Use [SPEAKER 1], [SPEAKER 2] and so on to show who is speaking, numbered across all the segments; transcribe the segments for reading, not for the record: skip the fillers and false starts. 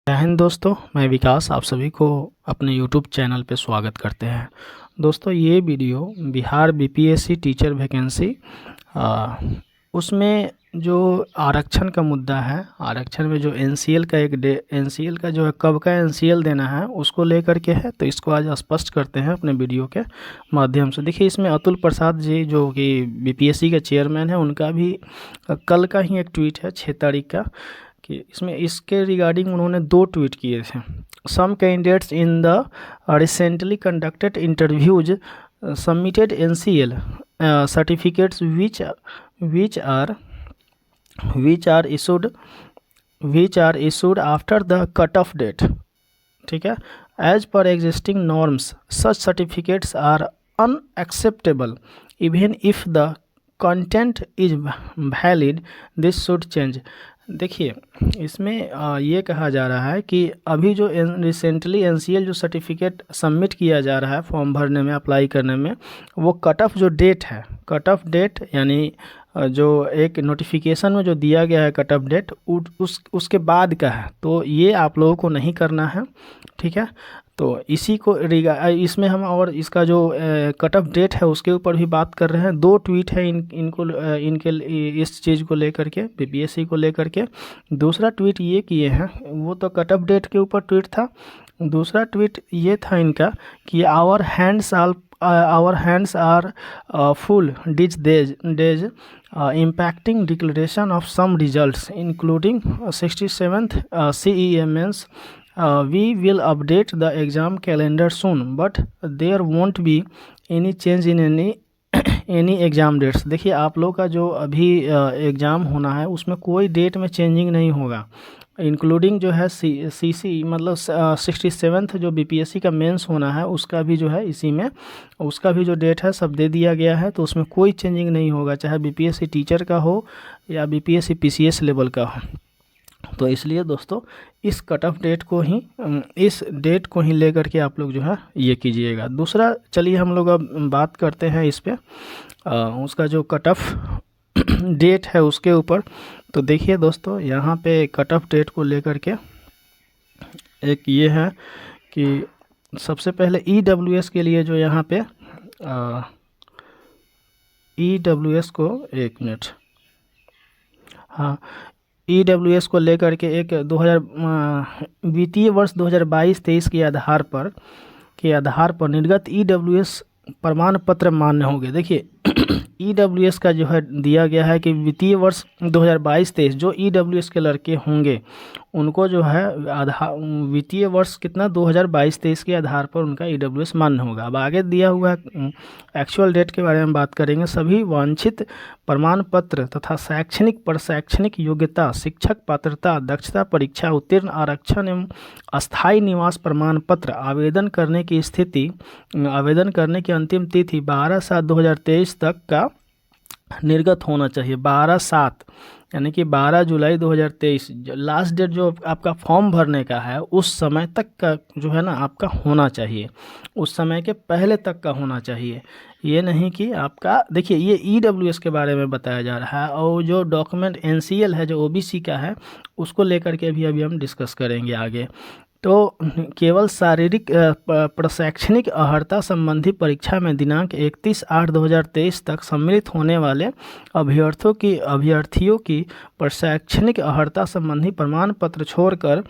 [SPEAKER 1] जय हिंद दोस्तों, मैं विकास आप सभी को अपने यूट्यूब चैनल पे स्वागत करते हैं। दोस्तों, ये video Bihar BPSC teacher vacancy उसमें जो आरक्षण का मुद्दा है, आरक्षण में जो एनसीएल का एनसीएल का जो है कब का एनसीएल देना है उसको लेकर के है। तो इसको आज स्पष्ट करते हैं अपने वीडियो के माध्यम से। देखिए, इसमें अतुल प्रसाद जी जो कि बीपीएससी के चेयरमैन हैं, उनका भी कल का ही एक ट्वीट है 6 तारीख का, कि इसमें इसके रिगार्डिंग उन्होंने 2 ट्वीट किए थे। Some candidates in the recently conducted interviews submitted NCL certificates which are issued after the cut-off date। ठीक है, as per existing norms such certificates are unacceptable even if the content is valid, this should change. देखिए, इसमें ये कहा जा रहा है कि अभी जो रिसेंटली एनसीएल जो सर्टिफिकेट सबमिट किया जा रहा है फॉर्म भरने में, अप्लाई करने में, वो कट ऑफ जो डेट है, कट ऑफ डेट यानी जो एक नोटिफिकेशन में जो दिया गया है कट ऑफ डेट, उसके बाद का है। तो ये आप लोगों को नहीं करना है, ठीक है। तो इसी को इसमें हम और इसका जो कट ऑफ डेट है उसके ऊपर भी बात कर रहे हैं। 2 ट्वीट है इनके इस चीज़ को लेकर के, बीपीएससी को लेकर के। दूसरा ट्वीट ये किए हैं, वो तो कट ऑफ डेट के ऊपर ट्वीट था। दूसरा ट्वीट ये था इनका कि our hands are full this days impacting declaration of some results including 67th CEA mains। We will update the exam calendar soon but there won't be any change in any exam dates। देखिए, आप लोग का जो अभी exam होना है उसमें कोई डेट में चेंजिंग नहीं होगा, इंक्लूडिंग जो है सीसी मतलब 67th जो बीपीएससी का मेंस होना है उसका भी जो है इसी में, उसका भी जो डेट है सब दे दिया गया है। तो उसमें कोई चेंजिंग नहीं होगा, चाहे बीपीएससी टीचर का हो या बीपीएससी पीसीएस लेवल का हो। तो इसलिए दोस्तों, इस कट ऑफ डेट को ही, इस डेट को ही लेकर के आप लोग जो है ये कीजिएगा। दूसरा, चलिए हम लोग अब बात करते हैं इस पे उसका जो कट ऑफ डेट है उसके ऊपर। तो देखिए दोस्तों, यहाँ पे कट ऑफ डेट को लेकर के एक ये है कि सबसे पहले ईडब्ल्यूएस के लिए जो यहाँ पे ईडब्ल्यूएस को, एक मिनट, हाँ, ईडब्ल्यूएस को लेकर के एक 2000 वित्तीय वर्ष 2022-23 के आधार पर निर्गत ईडब्ल्यूएस प्रमाण पत्र मान्य होंगे। देखिए, ईडब्ल्यूएस का जो है दिया गया है कि वित्तीय वर्ष 2022-23 जो ईडब्ल्यूएस के लड़के होंगे उनको जो है वित्तीय वर्ष कितना 2022-23 के आधार पर उनका ईडब्ल्यूएस मान्य होगा। अब आगे दिया हुआ एक्चुअल डेट के बारे में बात करेंगे। सभी वांछित प्रमाण पत्र तथा शैक्षणिक योग्यता, शिक्षक पात्रता, दक्षता परीक्षा उत्तीर्ण, आरक्षण एवं अस्थायी निवास प्रमाण पत्र आवेदन करने की अंतिम तिथि 12/7/2023 तक का निर्गत होना चाहिए। 12/7 यानी कि 12 जुलाई 2023 लास्ट डेट जो आपका फॉर्म भरने का है उस समय तक का जो है ना आपका होना चाहिए, उस समय के पहले तक का होना चाहिए। ये नहीं कि आपका, देखिए ये ईडब्ल्यूएस के बारे में बताया जा रहा है, और जो डॉक्यूमेंट एनसीएल है जो ओबीसी का है उसको लेकर के भी अभी हम डिस्कस करेंगे आगे। तो केवल शारीरिक प्रशैक्षणिक अर्हता संबंधी परीक्षा में दिनांक 31/8/2023 तक सम्मिलित होने वाले अभ्यर्थियों की प्रशैक्षणिक अर्हता संबंधी प्रमाण पत्र छोड़कर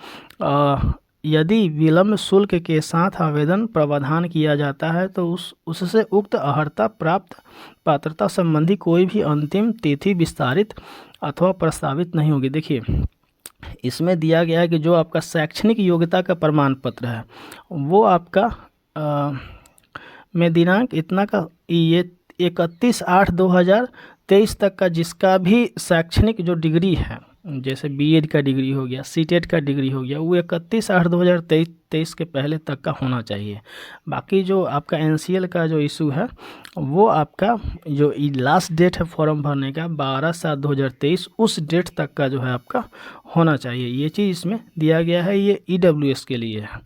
[SPEAKER 1] यदि विलम्ब शुल्क के साथ आवेदन प्रावधान किया जाता है तो उससे उक्त अर्हता प्राप्त पात्रता संबंधी कोई भी अंतिम तिथि विस्तारित अथवा प्रस्तावित नहीं होगी। देखिए, इसमें दिया गया है कि जो आपका शैक्षणिक योग्यता का प्रमाण पत्र है वो आपका में दिनांक इतना का, ये 31/8/2023 तक का जिसका भी शैक्षणिक जो डिग्री है, जैसे बीएड का डिग्री हो गया, सीटेट का डिग्री हो गया, वो 31/8/2023 के पहले तक का होना चाहिए। बाकी जो आपका एनसीएल का जो इशू है वो आपका जो लास्ट डेट है फॉर्म भरने का 12/7/2023 उस डेट तक का जो है आपका होना चाहिए। ये चीज़ इसमें दिया गया है, ये ईडब्ल्यूएस के लिए है।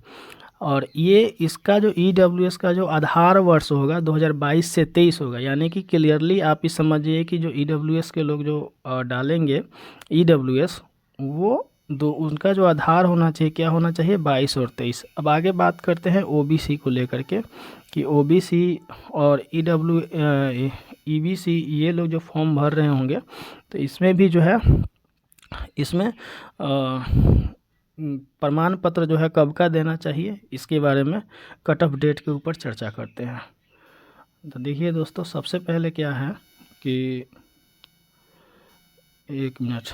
[SPEAKER 1] और ये इसका जो ईडब्ल्यूएस का जो आधार वर्ष होगा 2022 से 23 होगा, यानी कि क्लियरली आप इस समझिए कि जो ईडब्ल्यूएस के लोग जो डालेंगे ईडब्ल्यूएस वो उनका जो आधार होना चाहिए, क्या होना चाहिए, 22 और 23। अब आगे बात करते हैं ओबीसी को लेकर के कि ओबीसी और ईबीसी ये लोग जो फॉर्म भर रहे होंगे तो इसमें भी जो है इसमें प्रमाण पत्र जो है कब का देना चाहिए, इसके बारे में कट ऑफ डेट के ऊपर चर्चा करते हैं। तो देखिए दोस्तों, सबसे पहले क्या है कि एक मिनट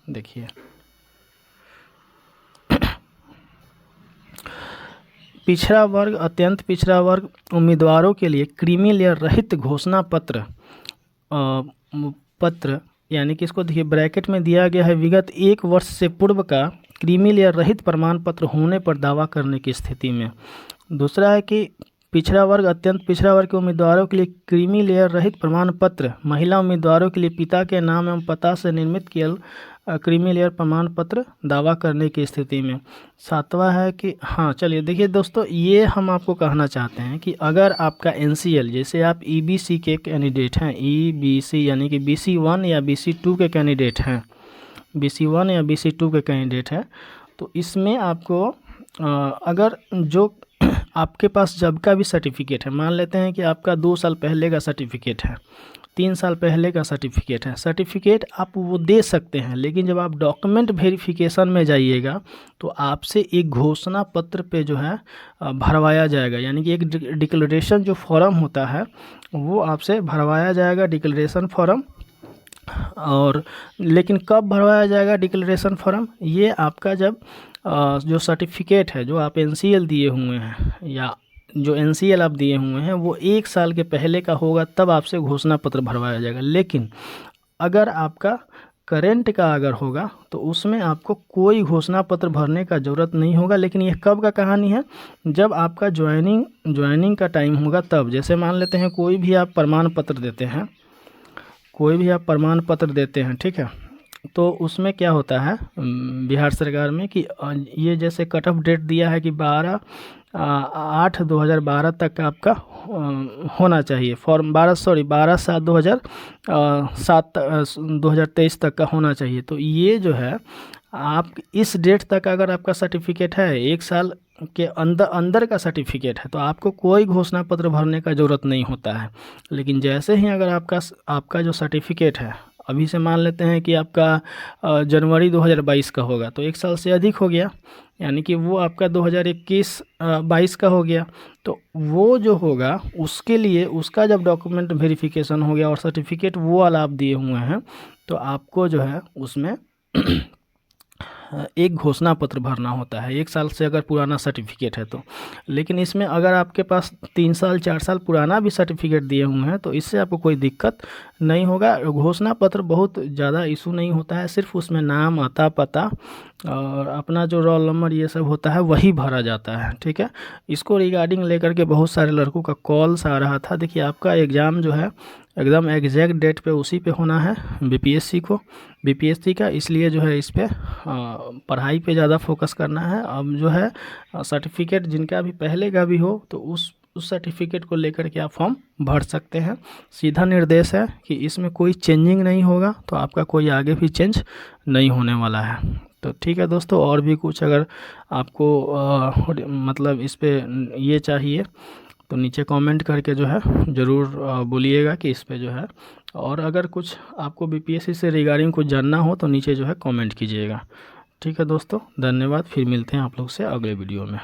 [SPEAKER 1] देखिए, पिछड़ा वर्ग, अत्यंत पिछड़ा वर्ग उम्मीदवारों के लिए क्रीमी लेयर रहित घोषणा पत्र यानी कि इसको देखिए ब्रैकेट में दिया गया है, विगत 1 वर्ष से पूर्व का क्रीमी लेयर रहित प्रमाण पत्र होने पर दावा करने की स्थिति में। दूसरा है कि पिछड़ा वर्ग, अत्यंत पिछड़ा वर्ग के उम्मीदवारों के लिए क्रीमी लेयर रहित प्रमाण पत्र महिला उम्मीदवारों के लिए पिता के नाम एवं पता से निर्मित केवल क्रीमी लेयर प्रमाण पत्र दावा करने की स्थिति में। 7वां है कि चलिए देखिए दोस्तों, ये हम आपको कहना चाहते हैं कि अगर आपका एनसीएल, जैसे आप ईबीसी के कैंडिडेट हैं, ईबीसी यानी कि BC1 या BC2 के कैंडिडेट हैं, BC1 या BC2 के कैंडिडेट हैं, तो इसमें आपको अगर जो आपके पास जब का भी सर्टिफिकेट है, मान लेते हैं कि आपका 2 साल पहले का सर्टिफिकेट है, 3 साल पहले का सर्टिफिकेट है, सर्टिफिकेट आप वो दे सकते हैं, लेकिन जब आप डॉक्यूमेंट वेरिफिकेशन में जाइएगा तो आपसे एक घोषणा पत्र पे जो है भरवाया जाएगा, यानी कि एक डिक्लेरेशन जो फॉर्म होता है वो आपसे भरवाया जाएगा, डिक्लेरेशन फॉर्म। और लेकिन कब भरवाया जाएगा डिक्लेरेशन फॉर्म, ये आपका जब जो सर्टिफिकेट है जो आप एनसीएल दिए हुए हैं या जो एनसीएल आप दिए हुए हैं वो 1 साल के पहले का होगा, तब आपसे घोषणा पत्र भरवाया जाएगा। लेकिन अगर आपका करेंट का अगर होगा तो उसमें आपको कोई घोषणा पत्र भरने का ज़रूरत नहीं होगा। लेकिन यह कब का कहानी है, जब आपका ज्वाइनिंग का टाइम होगा तब। जैसे मान लेते हैं कोई भी आप प्रमाण पत्र देते हैं, ठीक है, तो उसमें क्या होता है बिहार सरकार में कि ये जैसे कट ऑफ डेट दिया है कि 12/8/2012 तक आपका होना चाहिए फॉर्म, 12/7/2023 तक का होना चाहिए। तो ये जो है आप इस डेट तक अगर आपका सर्टिफिकेट है, 1 साल के अंदर का सर्टिफिकेट है, तो आपको कोई घोषणा पत्र भरने का ज़रूरत नहीं होता है। लेकिन जैसे ही अगर आपका जो सर्टिफिकेट है, अभी से मान लेते हैं कि आपका जनवरी 2022 का होगा, तो 1 साल से अधिक हो गया, यानी कि वो आपका 2021-22 का हो गया। तो वो जो होगा उसके लिए उसका जब डॉक्यूमेंट वेरिफिकेशन हो गया और सर्टिफिकेट वो वाला आप दिए हुए हैं, तो आपको जो है उसमें एक घोषणा पत्र भरना होता है, 1 साल से अगर पुराना सर्टिफिकेट है तो। लेकिन इसमें अगर आपके पास 3 साल 4 साल पुराना भी सर्टिफिकेट दिए हुए हैं तो इससे आपको कोई दिक्कत नहीं होगा। घोषणा पत्र बहुत ज़्यादा इशू नहीं होता है, सिर्फ उसमें नाम, आता, पता और अपना जो रोल नंबर ये सब होता है वही भरा जाता है, ठीक है। इसको रिगार्डिंग लेकर के बहुत सारे लड़कों का कॉल्स आ रहा था। देखिए आपका एग्ज़ाम जो है एकदम एग्जैक्ट डेट पे उसी पे होना है बीपीएससी का, इसलिए जो है इस पर पढ़ाई पे ज़्यादा फोकस करना है। अब जो है सर्टिफिकेट जिनका भी पहले का भी हो तो उस सर्टिफिकेट को लेकर के आप फॉर्म भर सकते हैं। सीधा निर्देश है कि इसमें कोई चेंजिंग नहीं होगा, तो आपका कोई आगे भी चेंज नहीं होने वाला है। तो ठीक है दोस्तों, और भी कुछ अगर आपको मतलब इस पर ये चाहिए तो नीचे कमेंट करके जो है ज़रूर बोलिएगा कि इस पे जो है, और अगर कुछ आपको बीपीएससी से रिगार्डिंग कुछ जानना हो तो नीचे जो है कमेंट कीजिएगा। ठीक है दोस्तों, धन्यवाद। फिर मिलते हैं आप लोग से अगले वीडियो में।